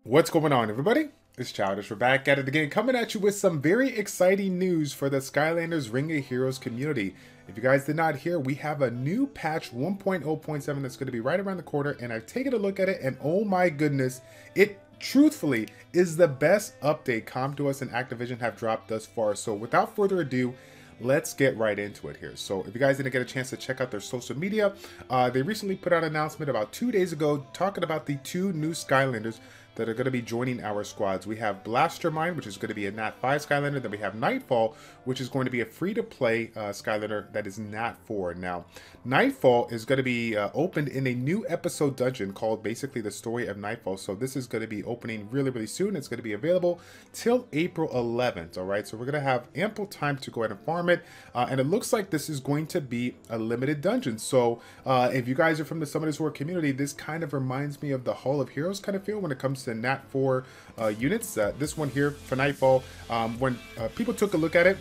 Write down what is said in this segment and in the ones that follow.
What's going on, everybody? It's Childish. We're back at it again, coming at you with some very exciting news for the Skylanders Ring of Heroes community. If you guys did not hear, we have a new patch 1.0.7 that's going to be right around the corner, and I've taken a look at it, and oh my goodness, it truthfully is the best update ComDoS and Activision have dropped thus far. So without further ado, let's get right into it here. So if you guys didn't get a chance to check out their social media, they recently put out an announcement about 2 days ago talking about the two new Skylanders that are going to be joining our squads. We have Blastermind, which is going to be a Nat 5 Skylander. Then we have Nightfall, which is going to be a free-to-play Skylander that is Nat 4. Now, Nightfall is going to be opened in a new episode dungeon called basically the story of Nightfall. So this is going to be opening really, really soon. It's going to be available till April 11th. All right, so we're going to have ample time to go ahead and farm it. And it looks like this is going to be a limited dungeon. So if you guys are from the Summoners Roh community, this kind of reminds me of the Hall of Heroes kind of feel when it comes to Nat 4 units. This one here for Nightfall, when people took a look at it,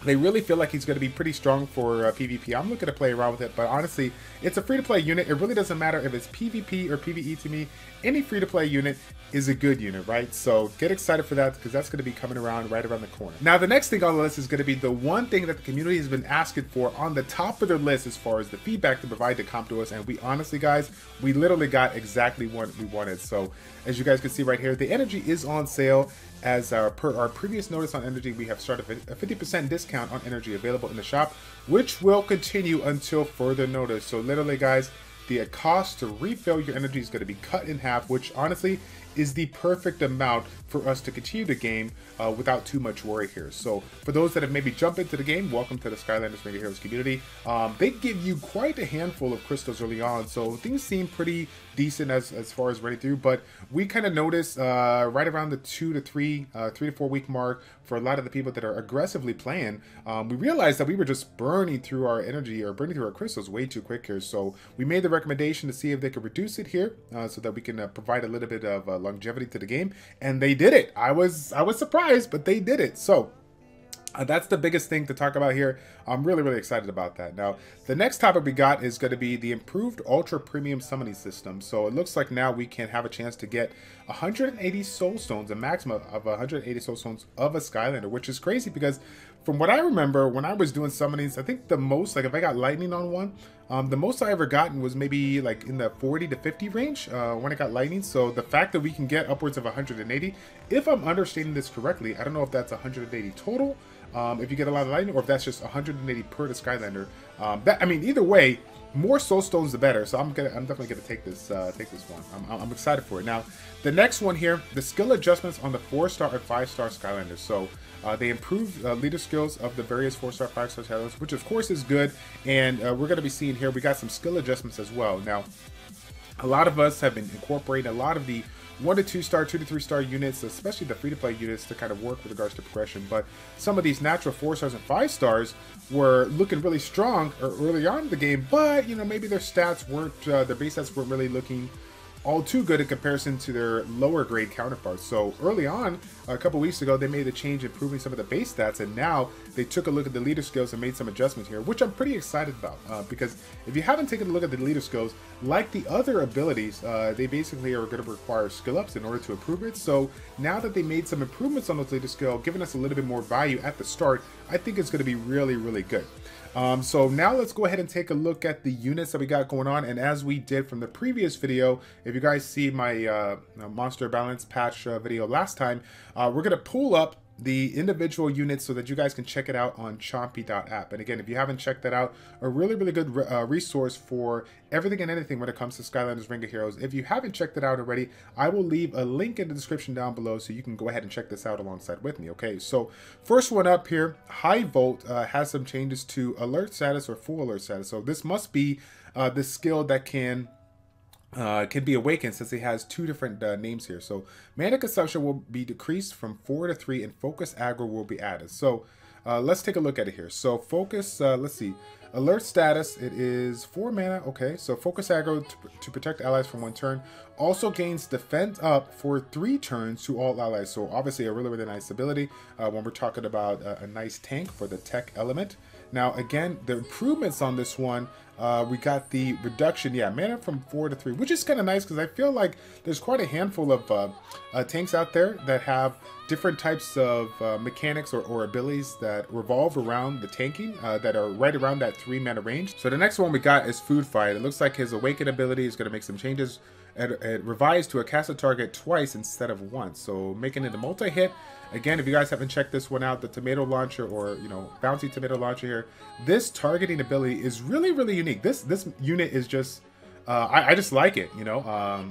they really feel like he's going to be pretty strong for PvP. I'm looking to play around with it, but honestly, it's a free-to-play unit. It really doesn't matter if it's PvP or PvE to me. Any free-to-play unit is a good unit, right? So get excited for that, because that's going to be coming around right around the corner. Now, the next thing on the list is going to be the one thing that the community has been asking for on the top of their list as far as the feedback to provide to ComDoS, and we honestly, guys, we literally got exactly what we wanted. So as you guys can see right here, the energy is on sale. As per our previous notice on energy, we have started a 50% discount on energy available in the shop, which will continue until further notice. So literally, guys, the cost to refill your energy is going to be cut in half, which honestly is the perfect amount for us to continue the game without too much worry here. So for those that have maybe jumped into the game, welcome to the Skylanders Ring of Heroes community. They give you quite a handful of crystals early on, so things seem pretty decent as far as ready through, but we kind of noticed right around the 3 to 4 week mark for a lot of the people that are aggressively playing, we realized that we were just burning through our energy or burning through our crystals way too quick here. So we made the recommendation to see if they could reduce it here so that we can provide a little bit of longevity to the game, and they did it. I was surprised, but they did it. So that's the biggest thing to talk about here. I'm really, really excited about that. Now, the next topic we got is going to be the improved Ultra Premium Summoning System. So it looks like now we can have a chance to get 180 Soulstones, a maximum of 180 Soulstones of a Skylander, which is crazy because from what I remember, when I was doing summonings, I think the most, like if I got lightning on one, the most I ever gotten was maybe like in the 40 to 50 range when I got lightning. So the fact that we can get upwards of 180, if I'm understanding this correctly, I don't know if that's 180 total, if you get a lot of lightning, or if that's just 180 per the Skylander. I mean, either way, more Soulstones the better. So I'm definitely gonna take this one. I'm excited for it. Now, the next one here, the skill adjustments on the 4-star and 5-star Skylanders. So they improved leader skills of the various 4-star, 5-star Skylanders, which of course is good. And we're gonna be seeing here, we got some skill adjustments as well. Now, a lot of us have been incorporating a lot of the 1 to 2 star, 2 to 3 star units, especially the free-to-play units, to kind of work with regards to progression. But some of these natural 4 stars and 5 stars were looking really strong early on in the game, but you know, maybe their stats weren't, their base stats weren't really looking all too good in comparison to their lower grade counterparts. So early on, a couple weeks ago, they made a change improving some of the base stats, and now they took a look at the leader skills and made some adjustments here, which I'm pretty excited about because if you haven't taken a look at the leader skills, like the other abilities, they basically are going to require skill ups in order to improve it. So now that they made some improvements on those leader skill, giving us a little bit more value at the start, I think it's going to be really, really good. So now let's go ahead and take a look at the units that we got going on. And as we did from the previous video, if you guys see my monster balance patch video last time, we're going to pull up the individual units so that you guys can check it out on chompy.app. And again, if you haven't checked that out, a really, really good resource for everything and anything when it comes to Skylanders Ring of Heroes. If you haven't checked it out already, I will leave a link in the description down below so you can go ahead and check this out alongside with me. Okay, so first one up here, High Volt has some changes to alert status or full alert status. So this must be the skill that can be awakened, since it has 2 different names here. So mana consumption will be decreased from 4 to 3 and focus aggro will be added. So let's take a look at it here. So focus, let's see, alert status, it is 4 mana. Okay, so focus aggro to protect allies for 1 turn. Also gains defend up for 3 turns to all allies. So obviously a really, really nice ability when we're talking about a nice tank for the tech element. Now, again, the improvements on this one, we got the reduction, yeah, mana from 4 to 3, which is kind of nice because I feel like there's quite a handful of tanks out there that have different types of mechanics or abilities that revolve around the tanking that are right around that 3 mana range. So the next one we got is Food Fight. It looks like his Awaken ability is going to make some changes. It revised to a cast a target twice instead of once, so making it a multi-hit. Again, if you guys haven't checked this one out, the tomato launcher, or bouncy tomato launcher here, this targeting ability is really, really unique. This unit is just, I just like it.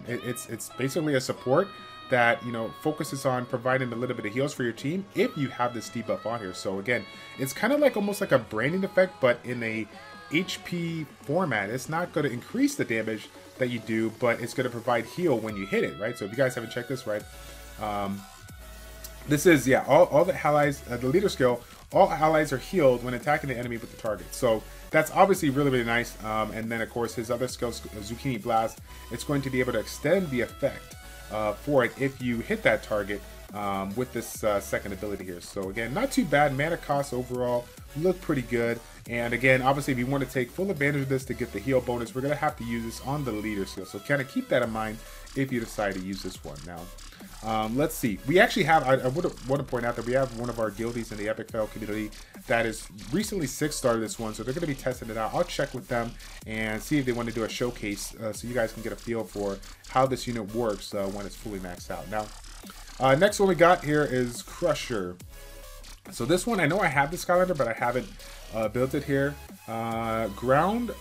It's basically a support that focuses on providing a little bit of heals for your team if you have this debuff on here. So again, it's kind of like almost like a branding effect, but in a HP format. It's not going to increase the damage that you do, but it's going to provide heal when you hit it, right? So if you guys haven't checked this, right, this is, yeah, all the allies, the leader skill, all allies are healed when attacking the enemy with the target. So that's obviously really, really nice. And then, of course, his other skills, Zucchini Blast, it's going to be able to extend the effect for it if you hit that target with this second ability here. So again, not too bad. Mana costs overall look pretty good. And again, obviously, if you want to take full advantage of this to get the heal bonus, we're going to have to use this on the leader skill. So kind of keep that in mind if you decide to use this one. Now, let's see. We actually have, I would want to point out that we have one of our guildies in the Epic Fail community that is recently 6-starred this one. So they're going to be testing it out. I'll check with them and see if they want to do a showcase so you guys can get a feel for how this unit works when it's fully maxed out. Now, next one we got here is Crusher. So this one, I know I have the Skylander, but I haven't built it here. Ground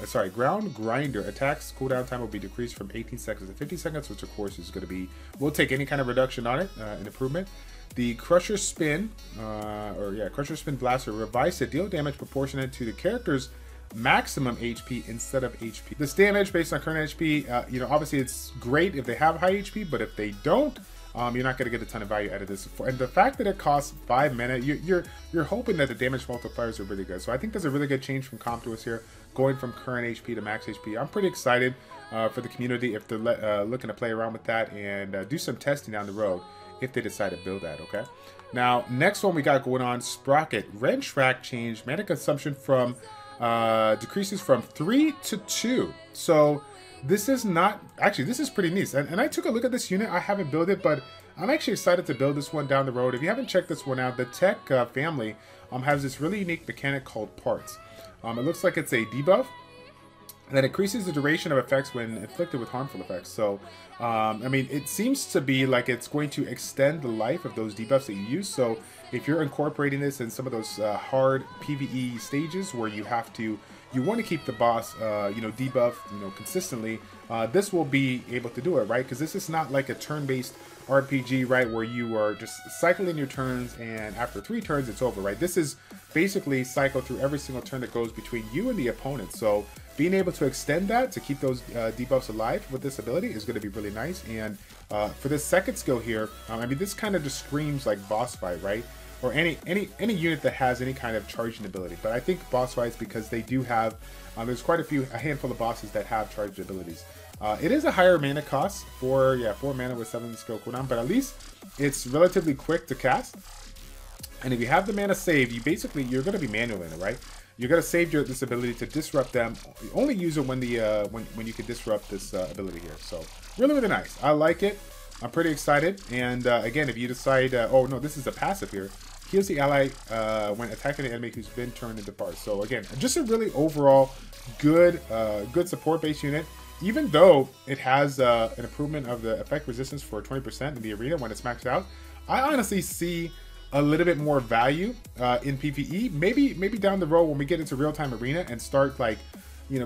Grinder attacks cooldown time will be decreased from 18 seconds to 50 seconds, which of course is going to be, we'll take any kind of reduction on it, an improvement. The Crusher Spin, Crusher Spin Blaster revised to deal damage proportionate to the character's maximum HP instead of HP. This damage based on current HP, obviously it's great if they have high HP, but if they don't, you're not going to get a ton of value out of this. And the fact that it costs 5 mana, you're hoping that the damage multipliers are really good. So I think there's a really good change from comp to us here, going from current HP to max HP. I'm pretty excited for the community if they're looking to play around with that and do some testing down the road if they decide to build that, okay? Now, next one we got going on, Sprocket. Wrench Rack change mana consumption from decreases from 3 to 2. So this is not, actually, this is pretty neat. And I took a look at this unit. I haven't built it, but I'm actually excited to build this one down the road. If you haven't checked this one out, the Tech family has this really unique mechanic called Parts. It looks like it's a debuff that increases the duration of effects when inflicted with harmful effects. So, I mean, it seems to be like it's going to extend the life of those debuffs that you use. So if you're incorporating this in some of those hard PvE stages where you have to, you want to keep the boss, debuff, consistently, this will be able to do it, right? Because this is not like a turn-based RPG, right, where you are just cycling your turns and after 3 turns it's over, right? This is basically cycle through every single turn that goes between you and the opponent. So being able to extend that to keep those debuffs alive with this ability is going to be really nice. And for this second skill here, I mean, this kind of just screams like boss fight, right? Or any unit that has any kind of charging ability. But I think boss fights, because they do have, there's quite a handful of bosses that have charged abilities. It is a higher mana cost for 4 mana with 7 skill cooldown, but at least it's relatively quick to cast. And if you have the mana saved, you're going to be manual in it, right? You're going to save this ability to disrupt them. You only use it when you can disrupt this ability here. So really, really nice. I like it. I'm pretty excited. And again, if you decide, oh no, this is a passive here. Heals the ally when attacking an enemy who's been turned into parts. So again, just a really overall good support-based unit. Even though it has an improvement of the effect resistance for 20% in the arena when it's maxed out, I honestly see a little bit more value in PvE. Maybe down the road when we get into real-time arena and start like,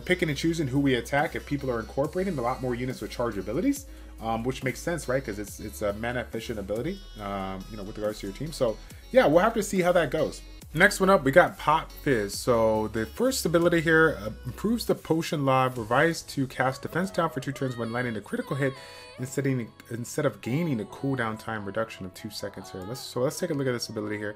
picking and choosing who we attack, if people are incorporating a lot more units with charge abilities, which makes sense, right? Because it's a mana efficient ability, with regards to your team. So yeah, we'll have to see how that goes. Next one up, we got Pop Fizz. So the first ability here improves the potion lob, revised to cast defense down for 2 turns when landing a critical hit instead of gaining a cooldown time reduction of 2 seconds here. Let's take a look at this ability here.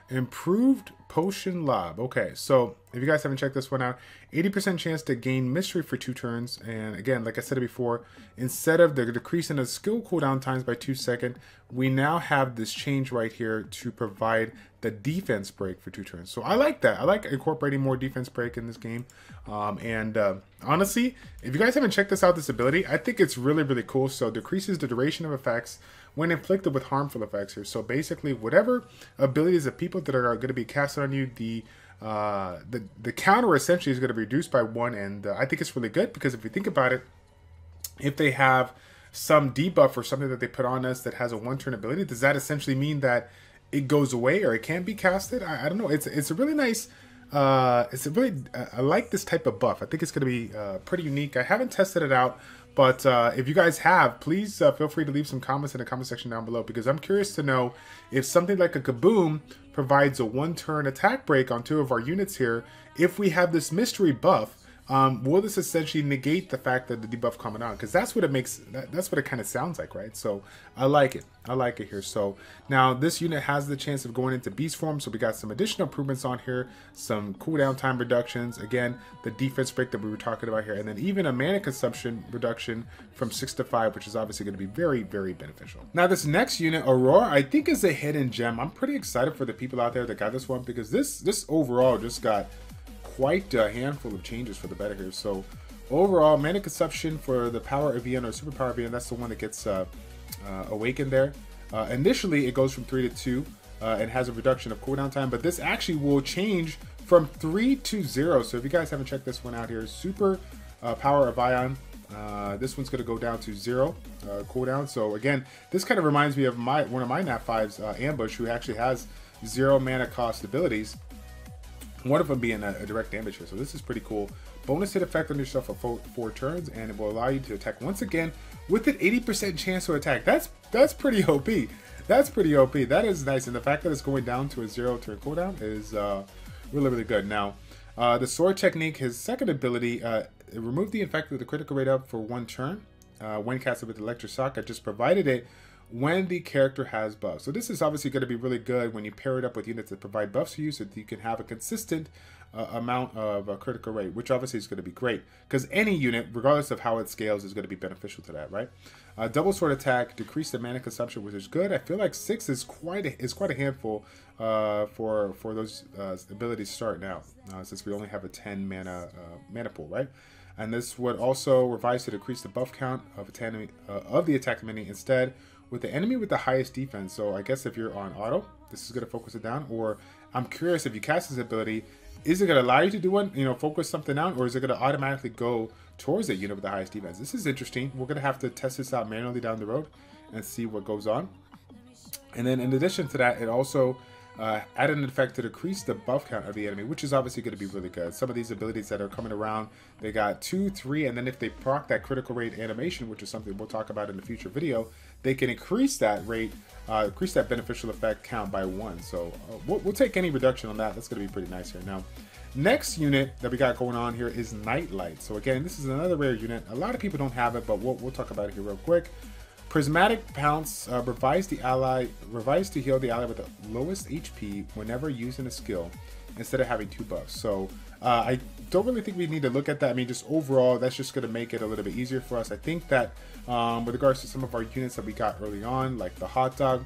Improved Potion Lob. Okay, so if you guys haven't checked this one out, 80% chance to gain Mystery for 2 turns. And again, like I said before, instead of the decrease in the skill cooldown times by 2 seconds, we now have this change right here to provide the defense break for 2 turns. So I like that. I like incorporating more defense break in this game. Honestly, if you guys haven't checked this out, this ability, I think it's really, really cool. So decreases the duration of effects when inflicted with harmful effects here. So basically, whatever abilities of people that are going to be casted on you, the counter essentially is going to be reduced by 1, and I think it's really good because if you think about it, if they have some debuff or something that they put on us that has a 1-turn ability, does that essentially mean that it goes away or it can't be casted? I don't know. It's a really nice. I like this type of buff. I think it's going to be pretty unique. I haven't tested it out, but if you guys have, please feel free to leave some comments in the comment section down below, because I'm curious to know if something like a Kaboom provides a 1-turn attack break on 2 of our units here. If we have this mystery buff, will this essentially negate the fact that the debuff coming on? Because that's what it makes. That's what it kind of sounds like, right? So I like it. I like it here. So now this unit has the chance of going into beast form. So we got some additional improvements on here, some cooldown time reductions. Again, the defense break that we were talking about here, and then even a mana consumption reduction from 6 to 5, which is obviously going to be very, very beneficial. Now this next unit, Aurora, I think is a hidden gem. I'm pretty excited for the people out there that got this one, because this overall just got quite a handful of changes for the better here. So overall, mana consumption for the power EVN or superpower EVN, that's the one that gets awakened there. Initially, it goes from 3 to 2 and has a reduction of cooldown time, but this actually will change from 3 to 0. So if you guys haven't checked this one out here, super power of Ion, this one's going to go down to 0 cooldown. So again, this kind of reminds me of one of my Nat 5s, Ambush, who actually has 0 mana cost abilities. One of them being a direct damage here. So this is pretty cool. Bonus hit effect on yourself for 4 turns, and it will allow you to attack once again with an 80% chance to attack. That's pretty OP. That's pretty OP. That is nice. And the fact that it's going down to a 0-turn cooldown is really, really good. Now, the sword technique, his second ability, remove the effect with the critical rate up for 1 turn. When casted with Electric Shock, I just provided it when the character has buffs. So this is obviously going to be really good when you pair it up with units that provide buffs to you, so that you can have a consistent amount of critical rate, which obviously is going to be great, because any unit, regardless of how it scales, is going to be beneficial to that, right? Double sword attack, decrease the mana consumption, which is good. I feel like 6 is quite a handful for those abilities to start now, since we only have a 10 mana pool, right? And this would also revise to decrease the buff count of the attack enemy instead, with the enemy with the highest defense. So I guess if you're on auto, this is going to focus it down. Or I'm curious, if you cast this ability, is it going to allow you to do one, focus something out, or is it going to automatically go towards the unit with the highest defense? This is interesting. We're going to have to test this out manually down the road and see what goes on. And then in addition to that, it also added an effect to decrease the buff count of the enemy, which is obviously going to be really good. Some of these abilities that are coming around, they got 2, 3, and then if they proc that critical rate animation, which is something we'll talk about in the future video, they can increase that rate, increase that beneficial effect count by 1. So we'll take any reduction on that. That's going to be pretty nice here. Now, next unit that we got going on here is Nightlight. So again, this is another rare unit. A lot of people don't have it, but we'll talk about it here real quick. Prismatic Pounce, revised to heal the ally with the lowest HP whenever using a skill, instead of having 2 buffs. So I don't really think we need to look at that. I mean, just overall, that's just going to make it a little bit easier for us. I think that with regards to some of our units that we got early on, like the Hot Dog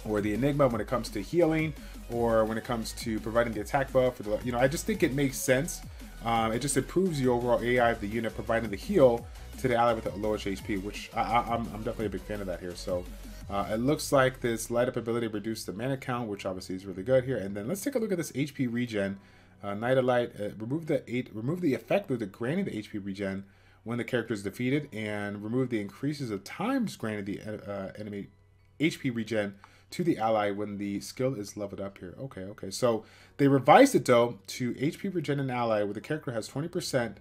or the Enigma, when it comes to healing, or when it comes to providing the attack buff, or the, I just think it makes sense. It just improves the overall AI of the unit, providing the heal to the ally with the lowest HP, which I'm definitely a big fan of that here. So it looks like this light up ability reduced the mana count, which obviously is really good here. And then let's take a look at this HP regen. Nightlight, remove the effect of the granting the HP regen when the character is defeated, and remove the increases of times granted the enemy HP regen to the ally when the skill is leveled up here. Okay. So they revised it though to HP regen an ally where the character has 20%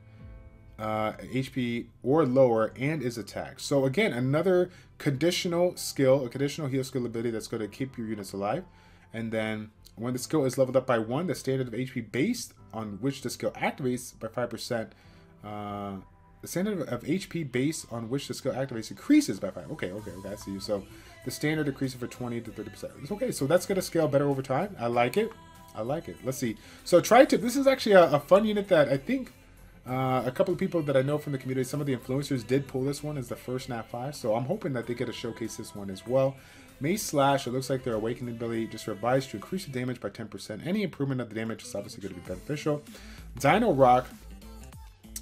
HP or lower and is attacked. So again, another conditional skill, a conditional heal skill ability that's going to keep your units alive. And then when the skill is leveled up by 1, the standard of HP based on which the skill activates by 5%. the standard of HP base on which the skill activates increases by 5. Okay, I see you. So the standard decreases for 20 to 30%. Okay, so that's going to scale better over time. I like it. Let's see. So Tri-Tip, this is actually a fun unit that I think a couple of people that I know from the community, some of the influencers did pull this one as the first Nat 5. So I'm hoping that they get to showcase this one as well. Mace Slash, it looks like their awakening ability just revised to increase the damage by 10%. Any improvement of the damage is obviously going to be beneficial. Dino Rock,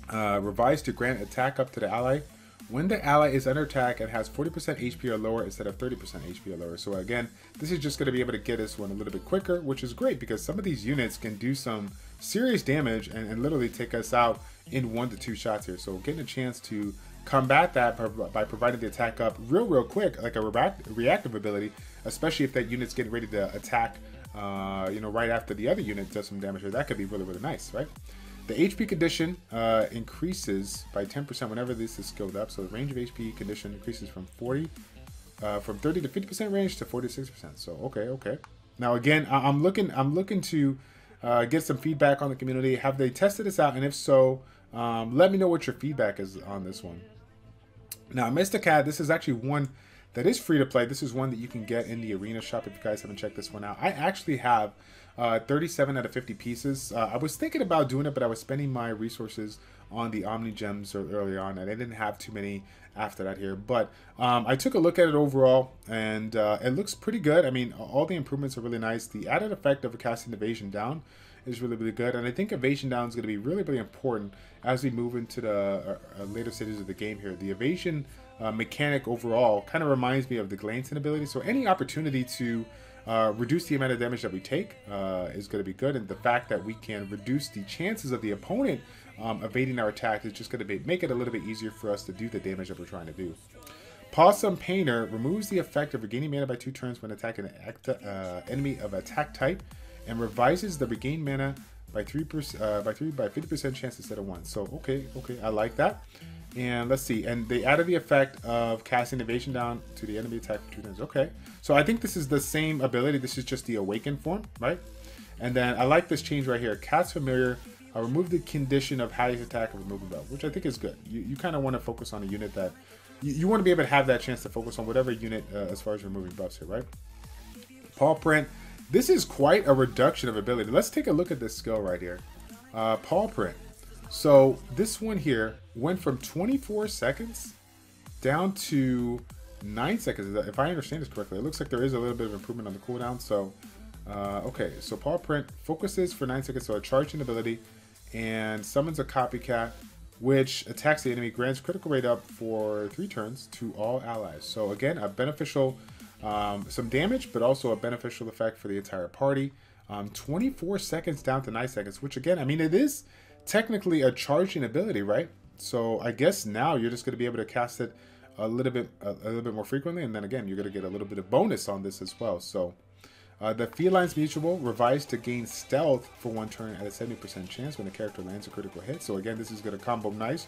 revised to grant attack up to the ally when the ally is under attack and has 40% HP or lower instead of 30% HP or lower. So again, this is just going to be able to get us one a little bit quicker, which is great because some of these units can do some serious damage and literally take us out in 1 to 2 shots here. So getting a chance to combat that by providing the attack up real quick, like a reactive ability, especially if that unit's getting ready to attack right after the other unit does some damage here, that could be really nice, right? The HP condition increases by 10% whenever this is skilled up. So the range of HP condition increases from 30 to 50% range to 40 to 60%. So okay. Now again, I'm looking to get some feedback on the community. Have they tested this out? And if so, let me know what your feedback is on this one. Now, Mr. Cat, this is actually one that is free to play. This is one that you can get in the arena shop if you guys haven't checked this one out. I actually have 37 out of 50 pieces. I was thinking about doing it, but I was spending my resources on the Omni Gems earlier on, and I didn't have too many after that here. But I took a look at it overall, and it looks pretty good. I mean, all the improvements are really nice. The added effect of casting Evasion Down is really good, and I think Evasion Down is going to be really important as we move into the later stages of the game here. The evasion mechanic overall kind of reminds me of the Glancing ability, so any opportunity to reduce the amount of damage that we take is going to be good, and the fact that we can reduce the chances of the opponent evading our attack is just going to make it a little bit easier for us to do the damage that we're trying to do. Possum Painter removes the effect of regaining mana by 2 turns when attacking an enemy of attack type, and revises the regained mana by 50% chance instead of 1. So okay, I like that. And let's see, and they added the effect of casting Evasion Down to the enemy attack for 2 turns. Okay, so I think this is the same ability. This is just the awakened form, right? And then I like this change right here. Cast Familiar, remove the condition of Hattie's attack of removing buff, which I think is good. You kind of want to focus on a unit that you want to be able to have that chance to focus on whatever unit as far as removing buffs here, right? Paw Print. This is quite a reduction of ability. Let's take a look at this skill right here. Paw Print. So this one here went from 24 seconds down to 9 seconds. If I understand this correctly, it looks like there is a little bit of improvement on the cooldown. So, okay. So Paw Print focuses for 9 seconds. So a charging ability and summons a copycat, which attacks the enemy, grants critical rate up for 3 turns to all allies. So again, a beneficial, some damage, but also a beneficial effect for the entire party. 24 seconds down to 9 seconds, which again, I mean, it is technically a charging ability, right? So I guess now you're just going to be able to cast it a little bit more frequently, and then again, you're going to get a little bit of bonus on this as well. So the Feline's Mutual revised to gain stealth for 1 turn at a 70% chance when the character lands a critical hit. So again, this is going to combo nice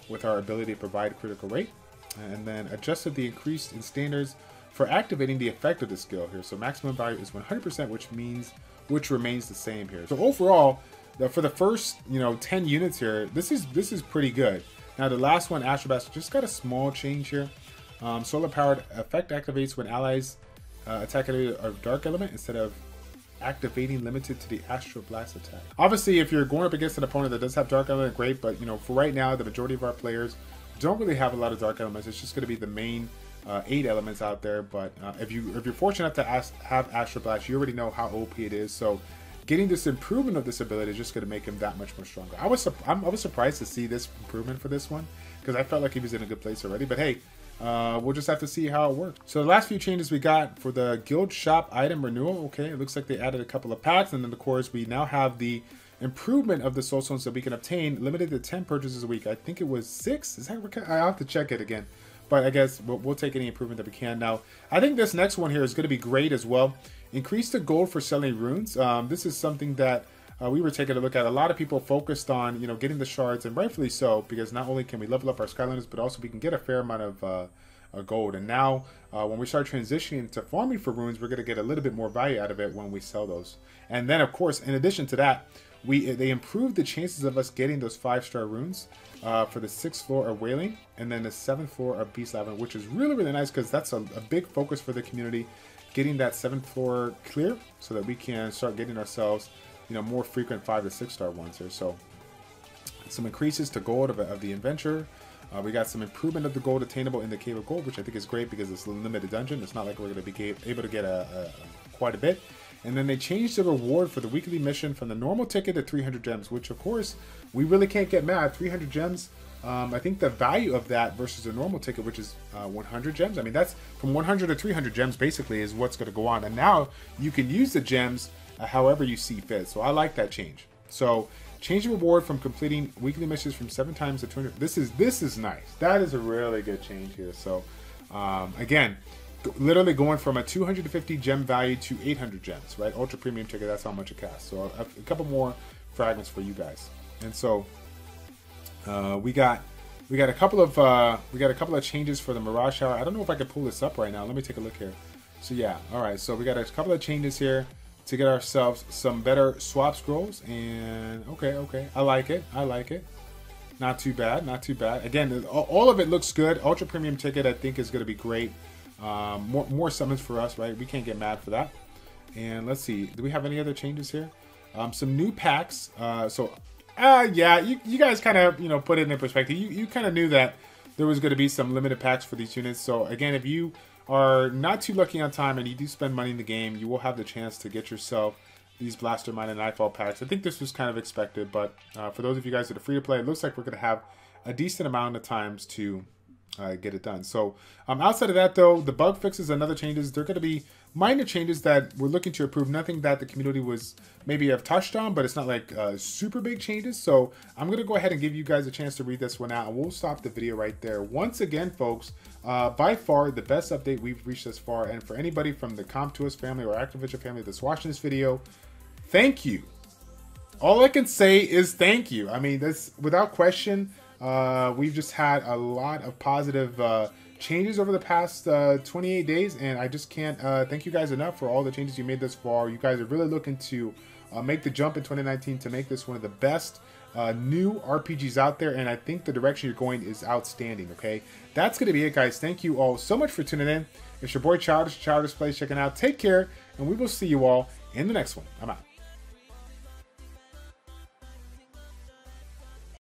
with our ability to provide critical rate. And then adjusted the increase in standards for activating the effect of the skill here. So maximum value is 100%, which remains the same here. So overall, for the first 10 units here, this is pretty good. Now the last one, Astra Buster, just got a small change here. Solar powered effect activates when allies attack a dark element instead of activating limited to the Astra Blast attack. Obviously, if you're going up against an opponent that does have dark element, great. But for right now, the majority of our players don't really have a lot of dark elements. It's just going to be the main 8 elements out there. But if you're fortunate enough to have Astra Blast, you already know how OP it is. So getting this improvement of this ability is just going to make him that much more stronger. I was surprised to see this improvement for this one because I felt like he was in a good place already. But hey, we'll just have to see how it works. So the last few changes we got for the guild shop item renewal. Okay, it looks like they added a couple of packs, and then of course we now have the improvement of the Soulstones that we can obtain, limited to 10 purchases a week. I think it was 6. Is that? I have to check it again. But I guess we'll take any improvement that we can. Now, I think this next one here is going to be great as well. Increase the gold for selling runes. This is something that we were taking a look at. A lot of people focused on, getting the shards, and rightfully so, because not only can we level up our Skylanders, but also we can get a fair amount of gold. And now, when we start transitioning to farming for runes, we're going to get a little bit more value out of it when we sell those. And then, of course, in addition to that, they improved the chances of us getting those 5-star runes for the 6th floor of Wailing and then the 7th floor of Beast Lavender, which is really, really nice because that's a big focus for the community, getting that 7th floor clear so that we can start getting ourselves, you know, more frequent 5 to 6-star ones here. So some increases to gold of the adventure. We got some improvement of the gold attainable in the Cave of Gold, which I think is great because it's a limited dungeon. It's not like we're going to be able to get quite a bit. And then they changed the reward for the weekly mission from the normal ticket to 300 gems, which of course we really can't get mad. 300 gems. I think the value of that versus a normal ticket, which is 100 gems. I mean, that's from 100 to 300 gems basically is what's going to go on. And now you can use the gems however you see fit. So I like that change. So change the reward from completing weekly missions from 7 times to 200. This is nice. That is a really good change here. So again, literally going from a 250 gem value to 800 gems, right? Ultra premium ticket, that's how much it costs. So a couple more fragments for you guys. And so we got a couple of changes for the Mirage Shower. I don't know if I can pull this up right now. Let me take a look here. So yeah, all right. So we got a couple of changes here to get ourselves some better swap scrolls. And okay, I like it. Not too bad, not too bad. Again, all of it looks good. Ultra premium ticket, I think, is going to be great. More summons for us, right? We can't get mad for that. And let's see, do we have any other changes here? Some new packs. Yeah, you guys kind of, you know, put it in perspective. You kind of knew that there was going to be some limited packs for these units. So again, if you are not too lucky on time and you do spend money in the game, you will have the chance to get yourself these Blastermind and Nightfall packs. I think this was kind of expected, but for those of you guys that are free to play, it looks like we're going to have a decent amount of times to get it done. So outside of that though, the bug fixes and other changes, they're going to be minor changes that we're looking to improve. Nothing that the community was maybe have touched on, but it's not like super big changes. So I'm going to go ahead and give you guys a chance to read this one out, and we'll stop the video right there. Once again, folks, by far the best update we've reached thus far. And for anybody from the CompToUs family or Activision family that's watching this video, thank you. All I can say is thank you. I mean, this without question. We've just had a lot of positive changes over the past 28 days, and I just can't thank you guys enough for all the changes you made thus far. You guys are really looking to make the jump in 2019 to make this one of the best new RPGs out there, and I think the direction you're going is outstanding, okay? That's going to be it, guys. Thank you all so much for tuning in. It's your boy ChildishPlays checking out. Take care, and we will see you all in the next one. I'm out.